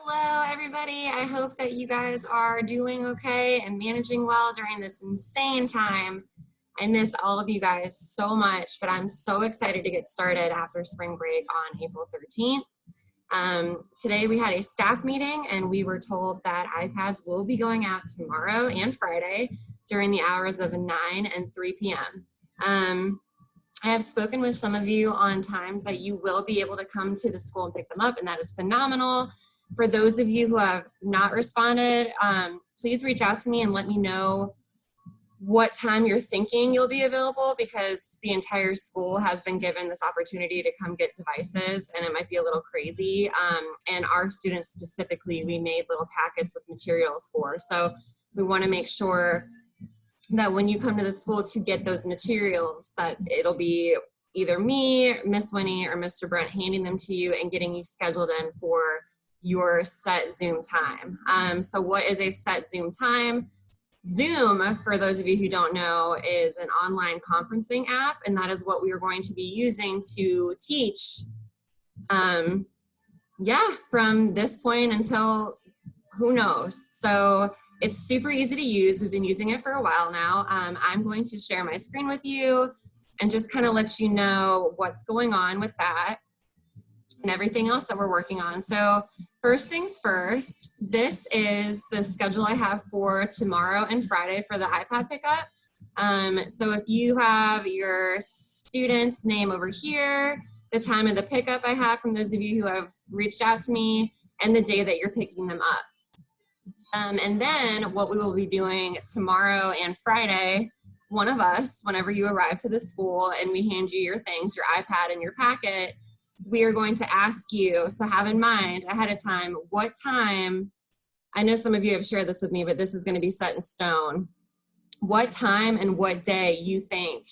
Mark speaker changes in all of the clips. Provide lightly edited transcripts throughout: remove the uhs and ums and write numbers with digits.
Speaker 1: Hello, everybody. I hope that you guys are doing okay and managing well during this insane time. I miss all of you guys so much, but I'm so excited to get started after spring break on April 13th. Today we had a staff meeting and we were told that iPads will be going out tomorrow and Friday during the hours of 9 and 3 p.m. I have spoken with some of you on times that you will be able to come to the school and pick them up, and that is phenomenal. For those of you who have not responded, please reach out to me and let me know what time you're thinking you'll be available, because the entire school has been given this opportunity to come get devices, and it might be a little crazy. And our students specifically, we made little packets with materials for. So we want to make sure that when you come to the school to get those materials, that it'll be either me, Miss Winnie, or Mr. Brent handing them to you and getting you scheduled in for your set Zoom time. So what is a set Zoom time? Zoom, for those of you who don't know, is an online conferencing app, and that is what we are going to be using to teach, from this point until who knows. So it's super easy to use. We've been using it for a while now. I'm going to share my screen with you and just kind of let you know what's going on with that and everything else that we're working on. So first things first, this is the schedule I have for tomorrow and Friday for the iPad pickup. So if you have your student's name over here, the time of the pickup I have from those of you who have reached out to me, and the day that you're picking them up. And then what we will be doing tomorrow and Friday, one of us, whenever you arrive to the school and we hand you your things, your iPad and your packet, we are going to ask you, so have in mind ahead of time, what time, I know some of you have shared this with me, but this is going to be set in stone, what time and what day you think,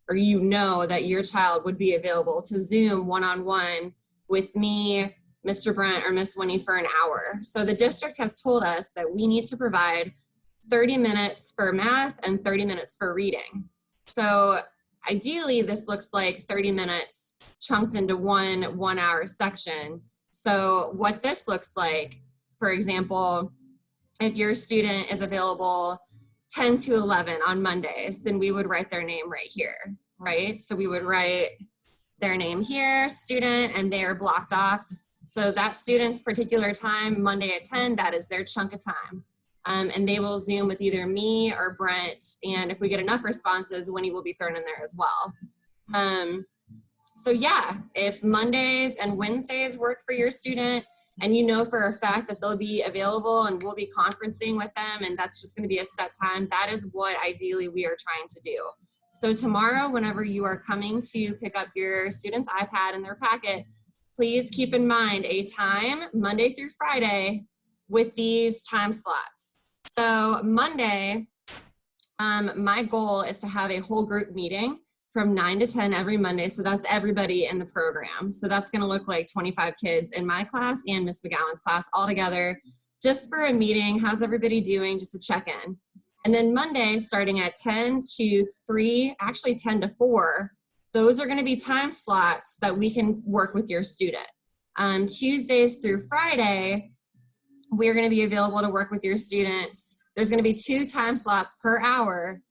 Speaker 1: or you know that your child would be available to Zoom one-on-one with me, Mr. Brent, or Miss Winnie for an hour. So the district has told us that we need to provide 30 minutes for math and 30 minutes for reading. So ideally, this looks like 30 minutes chunked into one hour section. So what this looks like, for example, if your student is available 10 to 11 on Mondays, then we would write their name right here, right? So we would write their name here, student, and they are blocked off. So that student's particular time, Monday at 10, that is their chunk of time. And they will Zoom with either me or Brent. And if we get enough responses, Winnie will be thrown in there as well. So yeah, if Mondays and Wednesdays work for your student, and you know for a fact that they'll be available and we'll be conferencing with them, and that's just gonna be a set time, that is what ideally we are trying to do. So tomorrow, whenever you are coming to pick up your student's iPad and their packet, please keep in mind a time, Monday through Friday, with these time slots. So Monday, my goal is to have a whole group meeting from 9 to 10 every Monday. So that's everybody in the program. So that's gonna look like 25 kids in my class and Miss McGowan's class all together, just for a meeting. How's everybody doing? Just a check-in. And then Monday, starting at 10 to 3, actually 10 to 4, those are going to be time slots that we can work with your student. Tuesdays through Friday, we're going to be available to work with your students. There's going to be 2 time slots per hour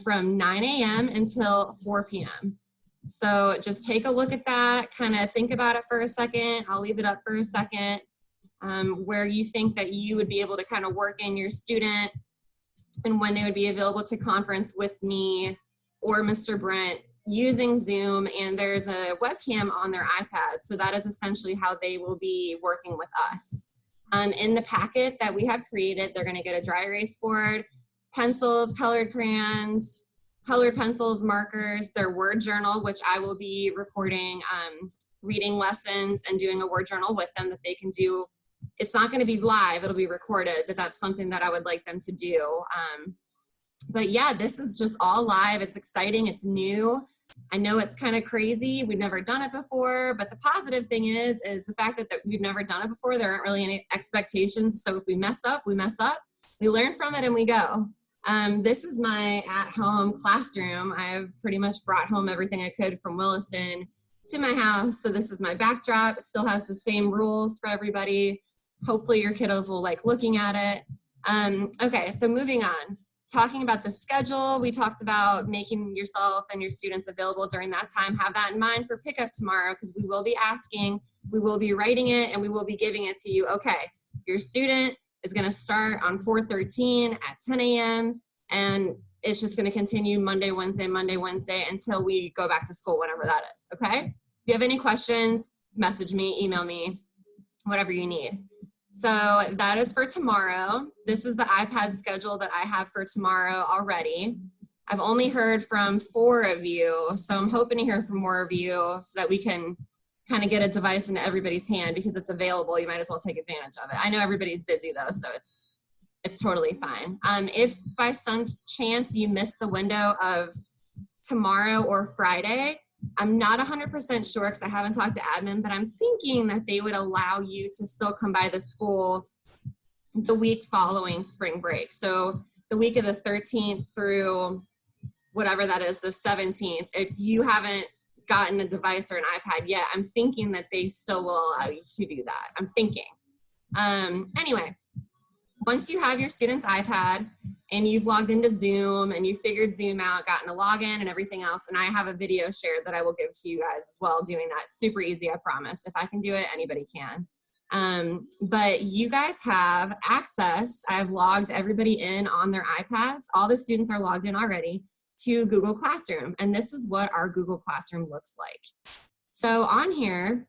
Speaker 1: from 9 a.m. until 4 p.m. So just take a look at that, kind of think about it for a second. I'll leave it up for a second, where you think that you would be able to kind of work in your student and when they would be available to conference with me or Mr. Brent using Zoom, and there's a webcam on their iPad. So that is essentially how they will be working with us. In the packet that we have created, they're gonna get a dry erase board, pencils, colored crayons, colored pencils, markers, their word journal, which I will be recording reading lessons and doing a word journal with them that they can do. It's not gonna be live, it'll be recorded, but that's something that I would like them to do. But yeah, this is just all live. It's exciting, it's new. I know it's kind of crazy. We've never done it before, but the positive thing is the fact that we've never done it before. There aren't really any expectations. So if we mess up, we mess up. We learn from it and we go. This is my at-home classroom. I've pretty much brought home everything I could from Williston to my house. So this is my backdrop. It still has the same rules for everybody. hopefully your kiddos will like looking at it. Okay, so moving on. Talking about the schedule, we talked about making yourself and your students available during that time. Have that in mind for pickup tomorrow, because we will be asking, we will be writing it, and we will be giving it to you. Okay, your student is going to start on 4/13 at 10 a.m. and it's just going to continue Monday, Wednesday until we go back to school, whenever that is. Okay? If you have any questions, message me, email me, whatever you need. So that is for tomorrow. This is the iPad schedule that I have for tomorrow already. I've only heard from 4 of you, so I'm hoping to hear from more of you so that we can kind of get a device into everybody's hand, because it's available. You might as well take advantage of it. I know everybody's busy though, so it's totally fine. If by some chance you miss the window of tomorrow or Friday, I'm not 100% sure because I haven't talked to admin, but I'm thinking that they would allow you to still come by the school the week following spring break. So the week of the 13th through whatever that is, the 17th, if you haven't gotten a device or an iPad yet, I'm thinking that they still will allow you to do that. I'm thinking. Anyway, once you have your student's iPad and you've logged into Zoom and you figured Zoom out, gotten a login and everything else, and I have a video shared that I will give to you guys as well doing that. Super easy, I promise. If I can do it, anybody can. But you guys have access. I've logged everybody in on their iPads. All the students are logged in already to Google Classroom. And this is what our Google Classroom looks like. So on here,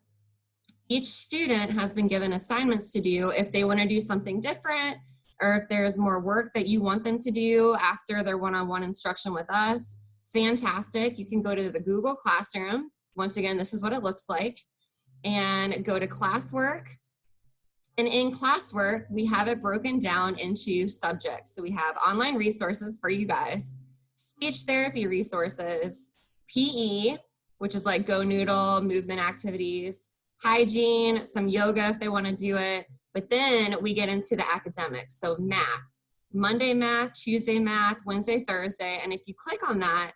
Speaker 1: each student has been given assignments to do if they want to do something different, or if there's more work that you want them to do after their one-on-one instruction with us. Fantastic. You can go to the Google Classroom. Once again, this is what it looks like. And go to classwork. And in classwork, we have it broken down into subjects. So we have online resources for you guys, speech therapy resources, PE, which is like Go Noodle, movement activities, hygiene, some yoga if they want to do it. But then we get into the academics. So math, Monday math, Tuesday math, Wednesday, Thursday. And if you click on that,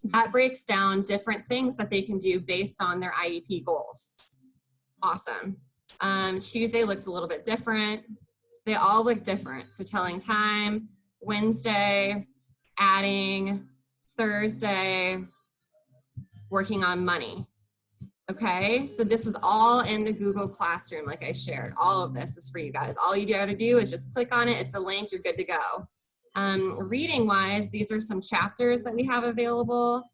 Speaker 1: that breaks down different things that they can do based on their IEP goals. Awesome. Tuesday looks a little bit different. They all look different. So telling time, Wednesday, adding, Thursday, working on money. Okay, so this is all in the Google Classroom, like I shared. All of this is for you guys. All you gotta do is just click on it. It's a link, you're good to go. Reading wise, these are some chapters that we have available,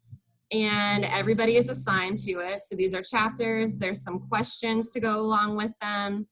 Speaker 1: and everybody is assigned to it. So these are chapters. There's some questions to go along with them.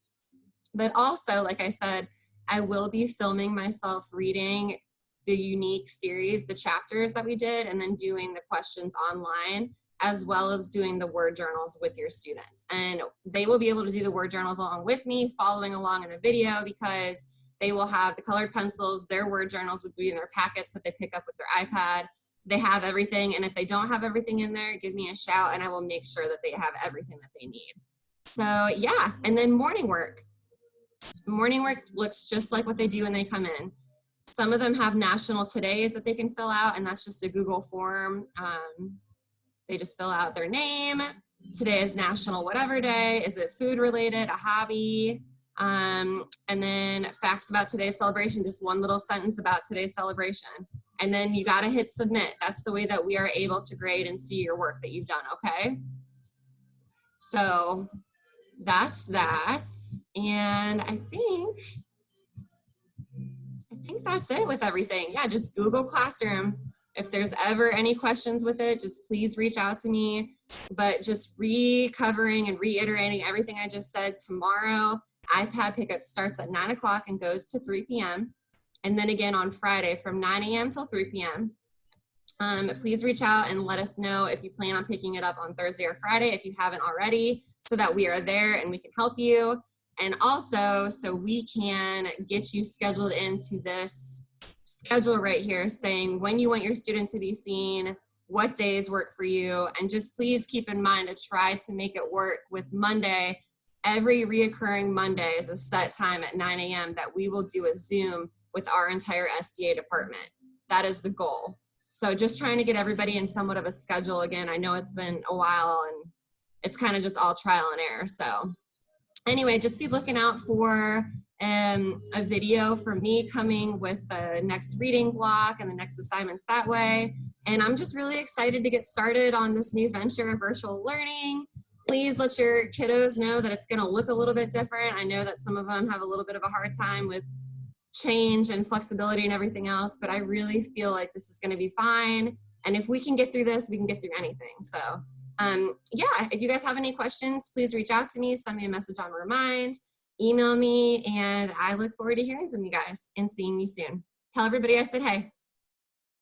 Speaker 1: But also, like I said, I will be filming myself reading the unique series, the chapters that we did, and then doing the questions online, as well as doing the word journals with your students. And they will be able to do the word journals along with me, following along in the video, because they will have the colored pencils. Their word journals would be in their packets that they pick up with their iPad. They have everything, and if they don't have everything in there, give me a shout and I will make sure that they have everything that they need. So yeah, and then morning work. Morning work looks just like what they do when they come in. Some of them have national todays that they can fill out, and that's just a Google form. They just fill out their name. Today is National Whatever Day. Is it food related, a hobby? And then facts about today's celebration, just one little sentence about today's celebration. And then you gotta hit submit. That's the way that we are able to grade and see your work that you've done, okay? So that's that. And I think that's it with everything. Yeah, just Google Classroom. If there's ever any questions with it, just please reach out to me. But just recovering and reiterating everything I just said, tomorrow, iPad pickup starts at 9 o'clock and goes to 3 p.m. And then again on Friday from 9 a.m. till 3 p.m. Please reach out and let us know if you plan on picking it up on Thursday or Friday, if you haven't already, so that we are there and we can help you. And also, so we can get you scheduled into this schedule right here saying when you want your student to be seen, what days work for you, and just please keep in mind to try to make it work with Monday. Every reoccurring Monday is a set time at 9 a.m. that we will do a Zoom with our entire SDA department. That is the goal. So just trying to get everybody in somewhat of a schedule. Again, I know it's been a while and it's kind of just all trial and error. So anyway, just be looking out for a video from me coming with the next reading block and the next assignments that way. And I'm just really excited to get started on this new venture of virtual learning. Please let your kiddos know that it's going to look a little bit different. I know that some of them have a little bit of a hard time with change and flexibility and everything else, but I really feel like this is going to be fine. And if we can get through this, we can get through anything. So yeah, if you guys have any questions, please reach out to me, send me a message on Remind, email me, and I look forward to hearing from you guys and seeing you soon. Tell everybody I said hey.